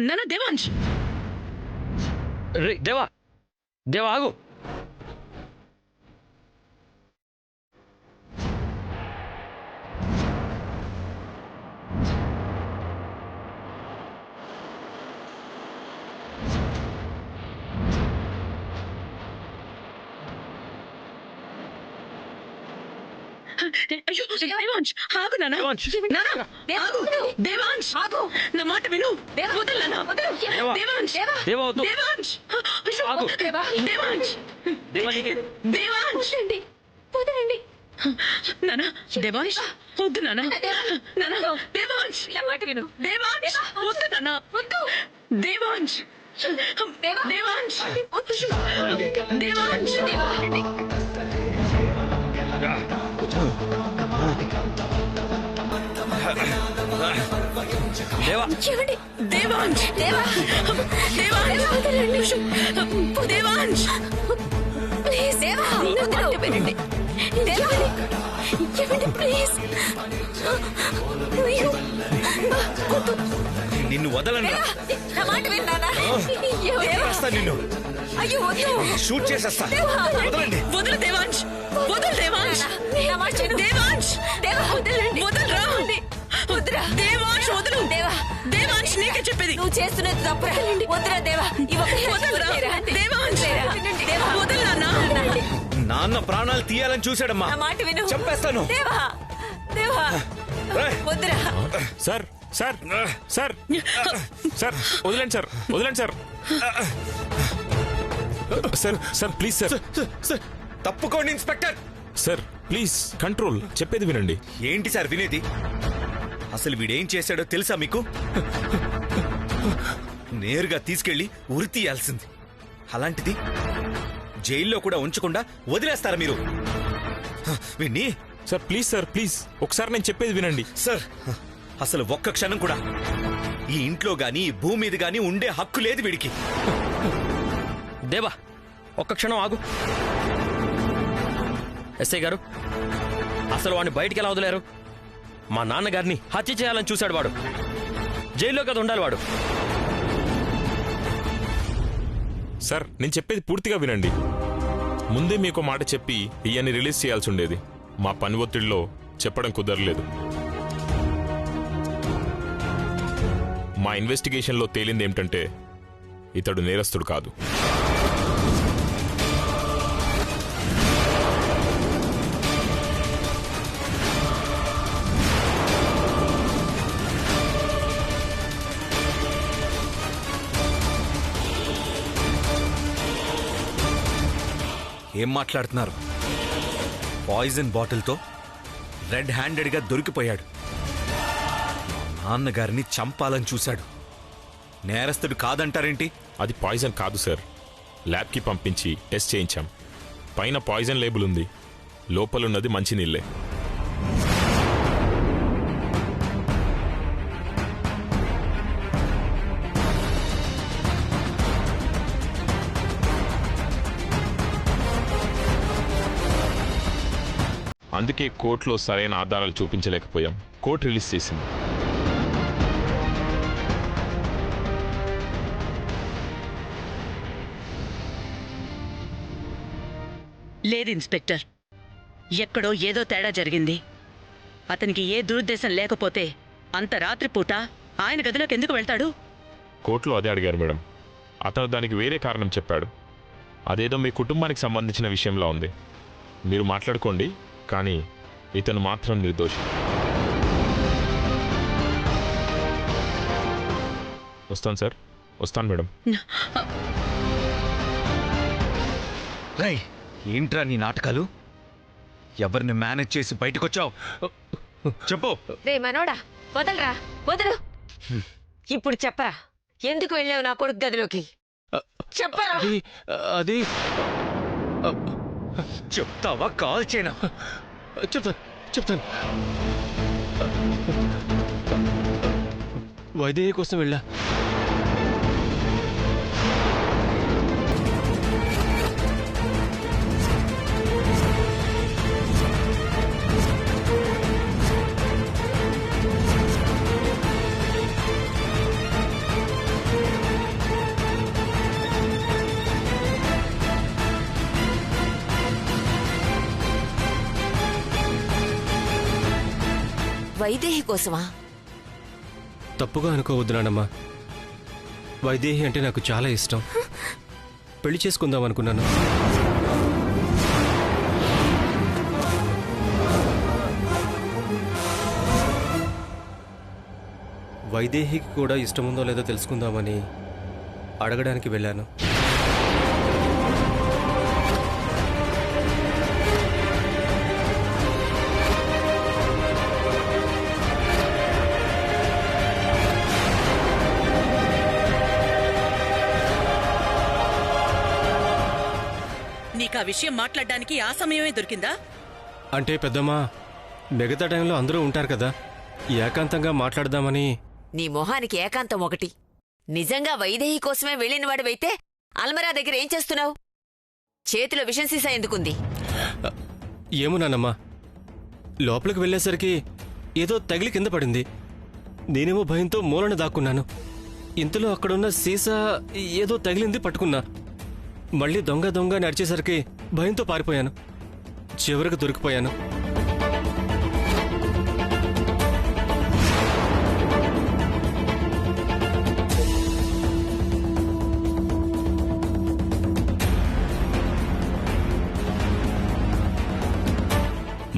నానా దేవాంశ్ రే దేవా దేవా ఆగు. అయ్యో దేవాంశ్ ఆగు నానా. నానా ఆగు. దేవాంశ్ ఆగు. నా మాట విను. వదలు నానా. దేవాంశ్ దేవా వద్దు. దేవాంశ్ ఆగు. దేవాంశ్ దేవాంశ్ వదలండి నానా. దేవాంశ్ వద్దు నానా. నానా దేవాంశ్ మాట విను. దేవాంశ్ వద్దు నానా. వద్దు దేవాంశ్ దేవాంశ్ దేవాంశ్ దేవా ఏమండి దేవాంశ్ దేవాంశ్ దేవాంశ్ ప్లీజ్ దేవా వినండి దేవా ఏమండి ప్లీజ్ అయ్యో వద్దు నిన్ను వదలను. నా మాట విన్నానా నిన్ను అయ్యో వద్దు షూట్ చేసేస్తా. వదలండి. వదులు దేవాంశ్ వదులు దేవాంశ్ నా మాట విను. దేవాంశ్ దేవా వదలండి వదలరా వద్దురా దేవాంశ్ వదులు దేవా దేవాంశ్ నీకే చెప్పేది నువ్వు చేస్తున్నది తప్పురా వద్దురా దేవా వదలరా దేవాంశ్ దేవా వదలు నాన్నా. నాన్న ప్రాణాలు తీయాలని చూశాడమ్మా. నా మాట విను. చంపేస్తాను. దేవా దేవా వద్దురా సార్ సార్ సార్ సార్ వదిలేండి సార్ వదిలేండి sir sir sir please sir తప్పుకోండి ఇన్స్పెక్టర్. సార్ ప్లీజ్ కంట్రోల్, చెప్పేది వినండి. ఏంటి సార్ వినేది? అసలు వీడేం చేశాడో తెలుసా మీకు? నేరుగా తీసుకెళ్లి ఉరి తీయాల్సింది. అలాంటిది జైల్లో కూడా ఉంచకుండా వదిలేస్తారా మీరు వీణ్ణి? సార్ ప్లీజ్ సార్ ప్లీజ్ ఒకసారి నేను చెప్పేది వినండి. సార్ అసలు ఒక్క క్షణం కూడా ఈ ఇంట్లో గాని ఈ భూమి మీద గాని ఉండే హక్కు లేదు వీడికి. దేవా ఒక్క క్షణం ఆగు. ఎస్ఐ గారు, అసలు వాడిని బయటికి ఎలా వదిలేరు? మా నాన్నగారిని హత్య చేయాలని చూశాడు వాడు. జైల్లో కదా ఉండాలి వాడు. సార్ నేను చెప్పేది పూర్తిగా వినండి. ముందే మీకు మాట చెప్పి ఇవన్నీ రిలీజ్ చేయాల్సి ఉండేది. మా పని ఒత్తిడిలో చెప్పడం కుదరలేదు. మా ఇన్వెస్టిగేషన్లో తేలింది ఏమిటంటే ఇతడు నేరస్తుడు కాదు. ఏం మాట్లాడుతున్నారు? పాయిజన్ బాటిల్తో రెడ్ హ్యాండెడ్గా దొరికిపోయాడు. నాన్నగారిని చంపాలని చూశాడు. నేరస్తుడు కాదంటారేంటి? అది పాయిజన్ కాదు సార్. ల్యాబ్కి పంపించి టెస్ట్ చేయించాం. పైన పాయిజన్ లేబుల్ ఉంది, లోపలున్నది మంచినీళ్ళే. అందుకే కోర్టులో సరైన ఆధారాలు చూపించలేకపోయాం. కోర్టు రిలీజ్ చేసింది. లేదు ఇన్స్పెక్టర్, ఎక్కడో ఏదో తేడా జరిగింది. అతనికి ఏ దురుద్దేశం లేకపోతే అంత రాత్రిపూట ఆయన గదిలోకి ఎందుకు వెళ్తాడు? కోర్టులో అదే అడిగారు మేడం. అతను దానికి వేరే కారణం చెప్పాడు. అదేదో మీ కుటుంబానికి సంబంధించిన విషయంలో ఉంది. మీరు మాట్లాడుకోండి, కానీ ఇతను మాత్రం నిర్దోషి. వస్తాను సార్, వస్తాను మేడం. రై ఏంట్రా నీ నాటకాలు? ఎవరిని మేనేజ్ చేసి బయటకొచ్చావు చెప్పు. రే మనోడా వదలరా వదలు. ఇప్పుడు చెప్పరా ఎందుకు వెళ్ళావు నా కొడుకు గదిలోకి? చెప్పరా. అది చెప్తావా? కాల్ చేయనా? చెప్తాను. వైదేహి కోసం వెళ్ళా. వైదేహి కోసమా? తప్పుగా అనుకోవద్దు నానమ్మా. వైదేహి అంటే నాకు చాలా ఇష్టం. పెళ్లి చేసుకుందాం అనుకున్నాను. వైదేహికి కూడా ఇష్టముందో లేదో తెలుసుకుందామని అడగడానికి వెళ్ళాను. నీకు ఆ విషయం మాట్లాడడానికి ఆ సమయమే దొరికిందా? అంటే పెద్దమ్మా, మిగతా టైంలో అందరూ ఉంటారు కదా, ఏకాంతంగా మాట్లాడదామని. నీ మొహానికి ఏకాంతం ఒకటి. నిజంగా వైదేహి కోసమే వెళ్ళిన వాడివైతే అల్మరా దగ్గర ఏం చేస్తున్నావు? చేతిలో విషం సీసా ఎందుకుంది? ఏమో నానమ్మా, లోపలికి వెళ్ళేసరికి ఏదో తగిలి కింద పడింది. నేనేమో భయంతో మూలన దాక్కున్నాను. ఇంతలో అక్కడున్న సీసా ఏదో తగిలింది, పట్టుకున్నా. మళ్ళీ దొంగ దొంగ నడిచేసరికి భయంతో పారిపోయాను. చివరికి దొరికిపోయాను.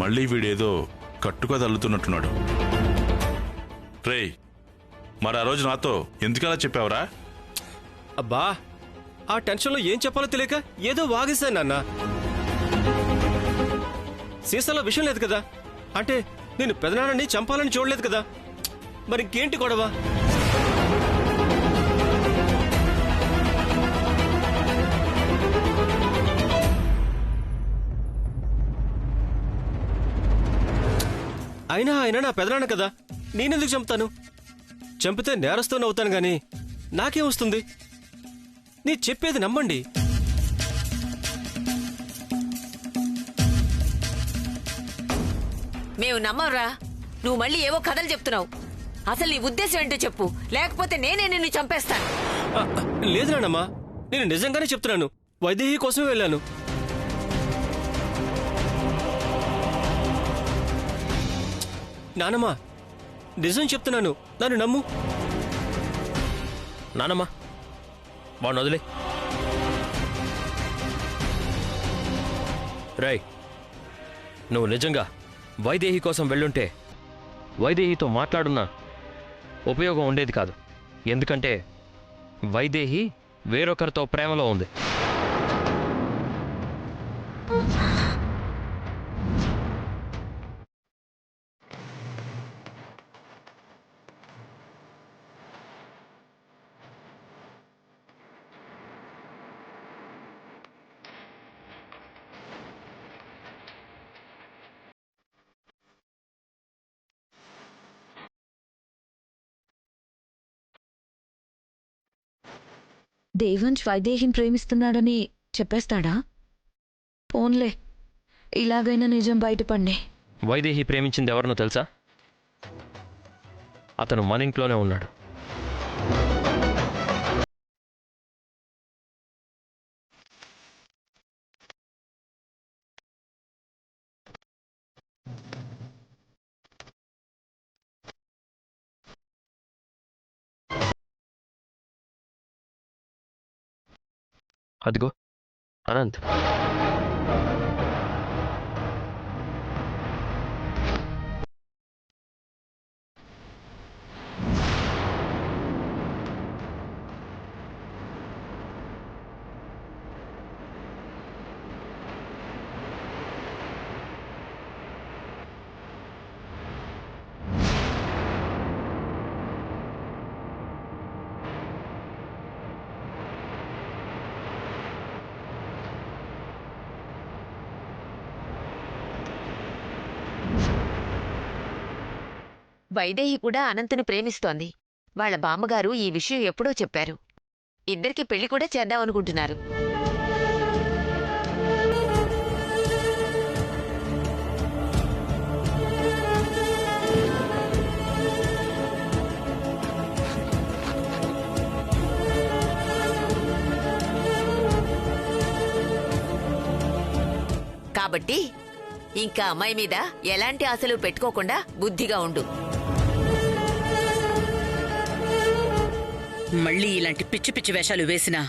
మళ్ళీ వీడేదో కట్టుగా తల్లుతున్నట్టున్నాడు. రేయ్, మరి ఆ రోజు నాతో ఎందుకలా చెప్పావురా? అబ్బా, ఆ టెన్షన్లో ఏం చెప్పాలో తెలియక ఏదో వాగేశాను నాన్న. సీసాలో విషయం లేదు కదా, అంటే నేను పెదనాన్నని చంపాలని చూడలేదు కదా, మరి ఇంకేంటి గొడవ? అయినా ఆయన నా పెదనాన్న కదా, నేనెందుకు చంపుతాను? చంపితే నేరస్తూనే అవుతాను గాని నాకేం వస్తుంది? నీ చెప్పేది నమ్మండి. మేము నమ్మవురా. నువ్వు మళ్ళీ ఏవో కథలు చెప్తున్నావు. అసలు నీ ఉద్దేశం ఏంటో చెప్పు, లేకపోతే నేనే నిన్ను చంపేస్తాను. లేదు నాన్నమ్మా, నేను నిజంగానే చెప్తున్నాను. వైదేహి కోసమే వెళ్ళాను. నానమ్మా, నిజం చెప్తున్నాను, నన్ను నమ్ము. నానమ్మా, వాడిని వదిలే. రై, నువ్వు నిజంగా వైదేహి కోసం వెళ్ళుంటే వైదేహితో మాట్లాడున్నా ఉపయోగం ఉండేది కాదు. ఎందుకంటే వైదేహి వేరొకరితో ప్రేమలో ఉంది. దేవంశ్ వైదేహిని ప్రేమిస్తున్నాడని చెప్పేస్తాడా? పోన్లే, ఇలాగైనా నిజం బయటపడి. వైదేహి ప్రేమించింది ఎవరినో తెలుసా? అతను మన ఇంట్లోనే ఉన్నాడు. అదిగో అనంత్. వైదేహి కూడా అనంతుని ప్రేమిస్తోంది. వాళ్ళ బామ్మగారు ఈ విషయం ఎప్పుడో చెప్పారు. ఇద్దరికి పెళ్లి కూడా చేద్దామనుకుంటున్నారు. కాబట్టి ఇంకా అమ్మాయి మీద ఎలాంటి ఆశలు పెట్టుకోకుండా బుద్ధిగా ఉండు. మళ్ళీ ఇలాంటి పిచ్చి పిచ్చి వేషాలు వేసినా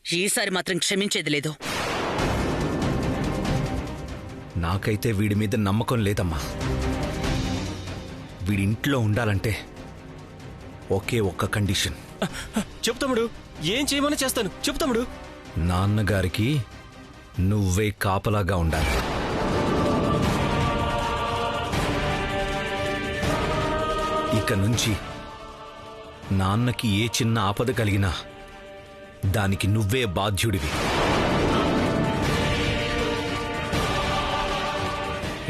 ఈసారి మాత్రం క్షమించేది లేదు. నాకైతే వీడి మీద నమ్మకం లేదమ్మా. వీడి ఇంట్లో ఉండాలంటే ఒకే ఒక్క కండిషన్. చెప్పు తమ్ముడు, ఏం చేయమని చేస్తాను. చెప్పు తమ్ముడు. నాన్నగారికి నువ్వే కాపలాగా ఉండాలి. ఇక నుంచి నాన్నకి ఏ చిన్న ఆపద కలిగినా దానికి నువ్వే బాధ్యుడివి.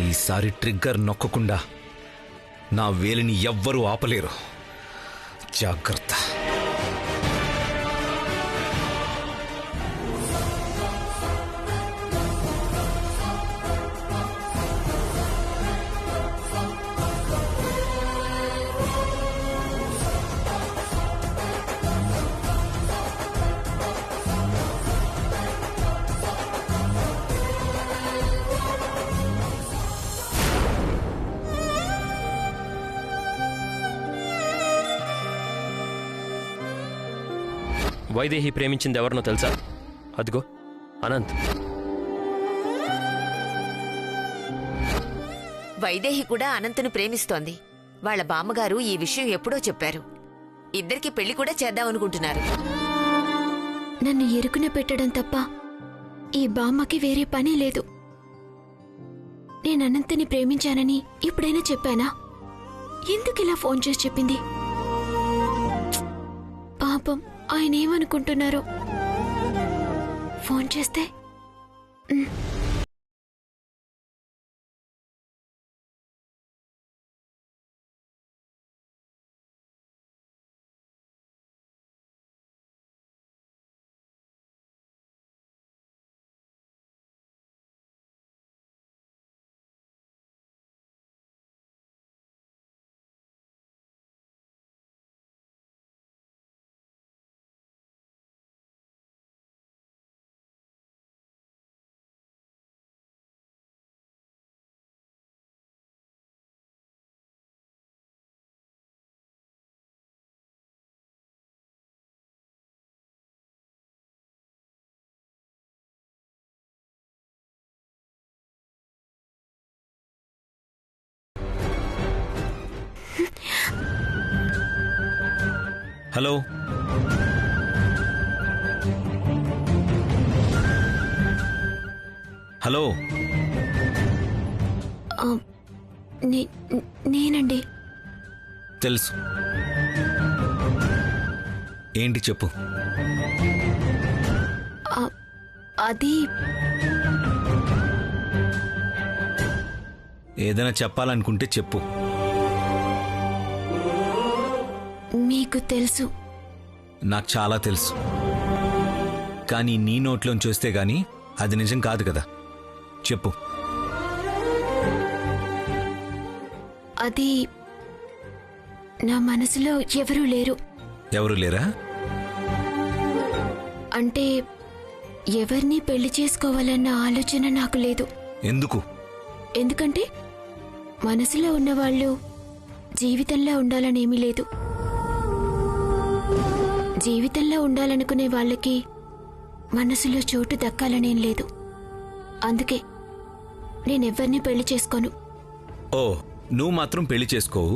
ఈసారి ట్రిగ్గర్ నొక్కకుండా నా వేలిని ఎవ్వరూ ఆపలేరు. జాగ్రత్త. వైదేహి ప్రేమించింది ఎవరినో తెలుసా? అదిగో అనంత్. వైదేహి కూడా అనంతుని ప్రేమిస్తోంది. వాళ్ళ బామ్మగారు ఈ విషయం ఎప్పుడో చెప్పారు. ఇద్దరికి పెళ్లి కూడా చేద్దామనుకుంటున్నారు. నన్ను ఎరుకున పెట్టడం తప్ప ఈ బామ్మకి వేరే పని లేదు. నేను అనంతని ప్రేమించానని ఇప్పుడైనా చెప్పానా? ఎందుకిలా ఫోన్ చేసి చెప్పింది? పాపం ఆయన ఏమనుకుంటున్నారో. ఫోన్ చేస్తే హలో, హలో. నేనండి. తెలుసు. ఏంటి చెప్పు. అది ఏదైనా చెప్పాలనుకుంటే చెప్పు. మీకు తెలుసు. నాకు చాలా తెలుసు. కానీ నీ నోట్లోంచి వస్తే గాని అది నిజం కాదు కదా. చెప్పు. అది నా మనసులో ఎవరూ లేరు. ఎవరు లేరా? అంటే ఎవరిని పెళ్లి చేసుకోవాలన్న ఆలోచన నాకు లేదు. ఎందుకు? ఎందుకంటే మనసులో ఉన్నవాళ్ళు జీవితంలో ఉండాలనేమీ లేదు. జీవితంలో ఉండాలనుకునే వాళ్ళకి మనసులో చోటు దక్కాలనేం లేదు. అందుకే నేనెవ్వరిని పెళ్లి చేసుకోను. ఓ, నువ్వు మాత్రం పెళ్లి చేసుకోవు,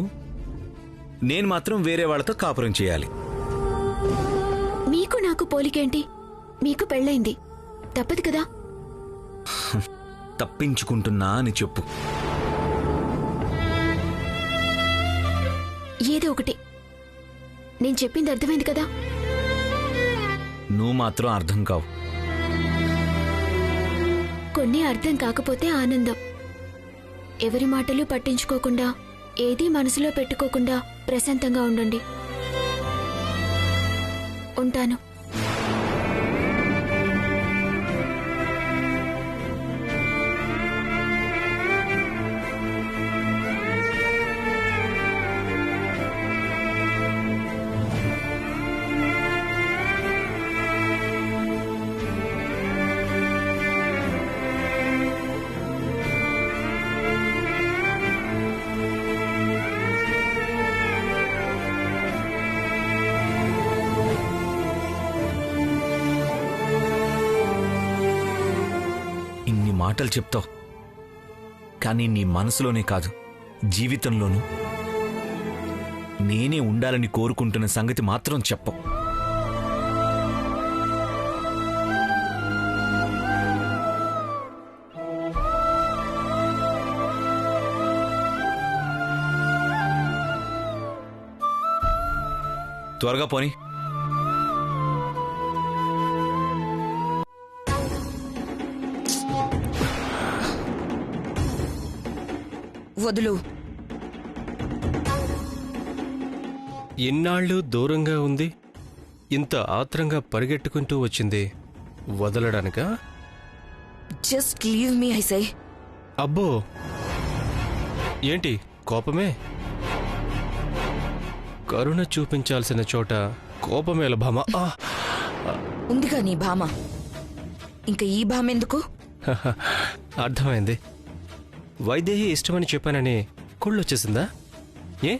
నేను మాత్రం వేరే వాళ్ళతో కాపురం చేయాలి. మీకు నాకు పోలికేంటి? మీకు పెళ్ళైంది, తప్పదు కదా. తప్పించుకుంటున్నా అని చెప్పు. ఏదో ఒకటి. నేను చెప్పింది అర్థమైంది కదా. నువ్వు మాత్రం అర్థం కావు. కొన్ని అర్థం కాకపోతే ఆనందం. ఎవరి మాటలు పట్టించుకోకుండా, ఏదీ మనసులో పెట్టుకోకుండా ప్రశాంతంగా ఉండండి. ఉంటాను. మాటలు చెప్తావు, కానీ నీ మనసులోనే కాదు జీవితంలోనూ నేనే ఉండాలని కోరుకుంటున్న సంగతి మాత్రం చెప్పవు. త్వరగా పోనీ. వదులు. ఇన్నాళ్ళు దూరంగా ఉంది, ఇంత ఆత్రంగా పరిగెట్టుకుంటూ వచ్చింది వదలడానికా? Just leave me I say. అబ్బో, ఏంటి కోపమే? కరుణ చూపించాల్సిన చోట కోపమేల భామ. ఉందిగా నీ భామ, ఇంకా ఈ భామ ఎందుకు? అర్థమైంది. వైదేహి ఇష్టమని చెప్పానని కుళ్ళొచ్చేసిందా? ఏ,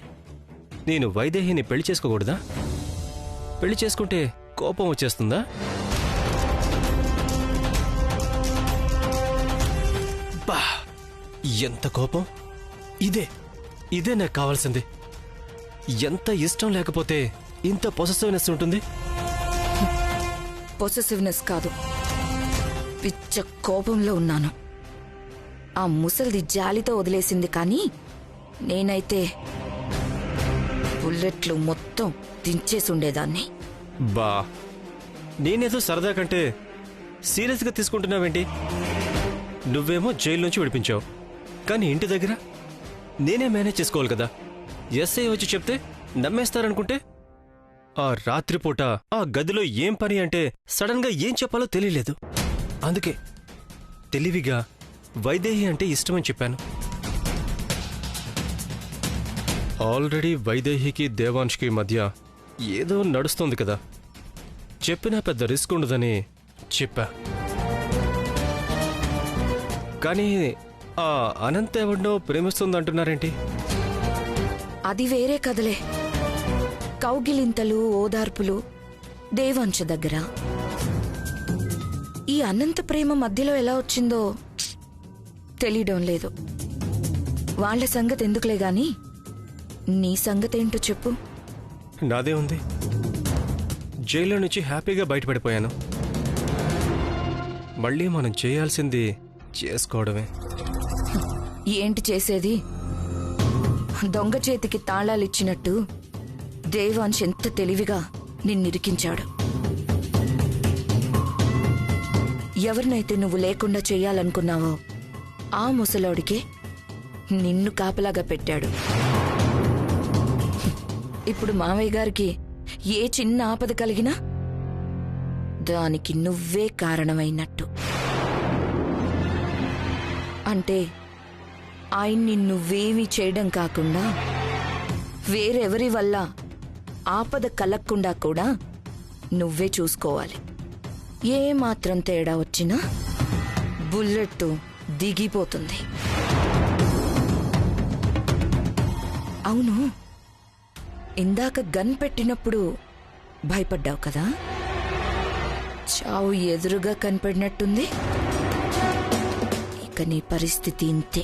నేను వైదేహిని పెళ్లి చేసుకోకూడదా? పెళ్లి చేసుకుంటే కోపం వచ్చేస్తుందా? బా, ఎంత కోపం! ఇదే నాకు కావాల్సింది. ఎంత ఇష్టం లేకపోతే ఇంత పొసెసివ్నెస్ ఉంటుంది? పొసెసివ్నెస్ కాదు, పిచ్చ కోపంలో ఉన్నాను. ఆ ముసలిది జాలితో వదిలేసింది, కానీ నేనైతే బుల్లెట్లు మొత్తం దించేసుండేదాన్ని. బా, నేనేదో సరదా కంటే సీరియస్గా తీసుకుంటున్నావేంటి? నువ్వేమో జైలు నుంచి విడిపించావు, కానీ ఇంటి దగ్గర నేనే మేనేజ్ చేసుకోవాలి కదా. ఎస్ఐ వచ్చి చెప్తే నమ్మేస్తారనుకుంటే, ఆ రాత్రిపూట ఆ గదిలో ఏం పని అంటే సడన్గా ఏం చెప్పాలో తెలియలేదు. అందుకే తెలివిగా వైదేహి అంటే ఇష్టమని చెప్పాను. ఆల్రెడీ వైదేహికి దేవాంష్కి మధ్య ఏదో నడుస్తోంది కదా, చెప్పినా పెద్ద రిస్క్ ఉండదని చెప్పా. కానీ ఆ అనంత్ ఎవడో ప్రేమిస్తుందంటున్నారేంటి? అది వేరే కదలే. కౌగిలింతలు, ఓదార్పులు దేవాంశ దగ్గర. ఈ అనంత ప్రేమ మధ్యలో ఎలా వచ్చిందో తెలియడం లేదు. వాళ్ల సంగతి ఎందుకులే గాని, నీ సంగతేంటో చెప్పు. నాదే ఉంది. జైల్లో నుంచి హ్యాపీగా బయటపడిపోయాను. మళ్ళీ మనం చేయాల్సింది చేసుకోవడమే. ఏంటి చేసేది? దొంగ చేతికి తాళాలిచ్చినట్టు దేవాంశ్ ఎంత తెలివిగా నిన్నిరికించాడు. ఎవరినైతే నువ్వు లేకుండా చెయ్యాలనుకున్నావో ఆ ముసలోడికే నిన్ను కాపలాగా పెట్టాడు. ఇప్పుడు మావయ్య గారికి ఏ చిన్న ఆపద కలిగినా దానికి నువ్వే కారణమైనట్టు. అంటే ఆయన్ని నువ్వేమీ చేయడం కాకుండా వేరెవరి వల్ల ఆపద కలగకుండా కూడా నువ్వే చూసుకోవాలి. ఏ మాత్రం తేడా వచ్చినా బుల్లెట్ దిగిపోతుంది. అవును, ఇందాక గన్ పెట్టినప్పుడు భయపడ్డావు కదా? చావు ఎదురుగా కనపడినట్టుంది. ఇక నీ పరిస్థితి ఇంతే,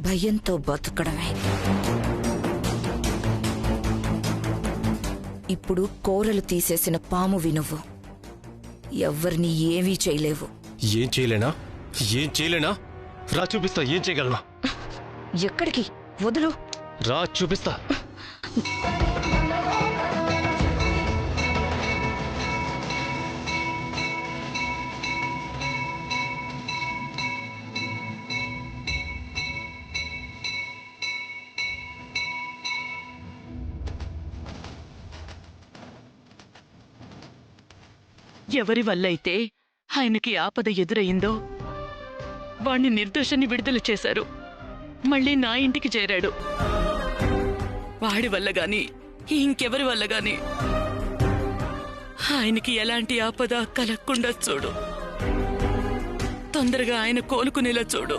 భయంతో బతకడమే. ఇప్పుడు కోరలు తీసేసిన పాము వినువు. ఎవ్వరిని ఏమీ చేయలేవు. ఏం చేయలేనా? రా చూపిస్తా ఏం చేయగలనా. ఎక్కడికి? వదులు. రా చూపిస్తా. ఎవరి వల్లైతే ఆయనకి ఆపద ఎదురయిందో వాణ్ణి నిర్దోషాన్ని విడుదల చేశారు. మళ్ళీ నా ఇంటికి చేరాడు. వాడి వల్ల గాని ఇంకెవరి వల్ల గాని ఆయనకి ఎలాంటి ఆపద కలగకుండా చూడు. తొందరగా ఆయన కోలుకునేలా చూడు.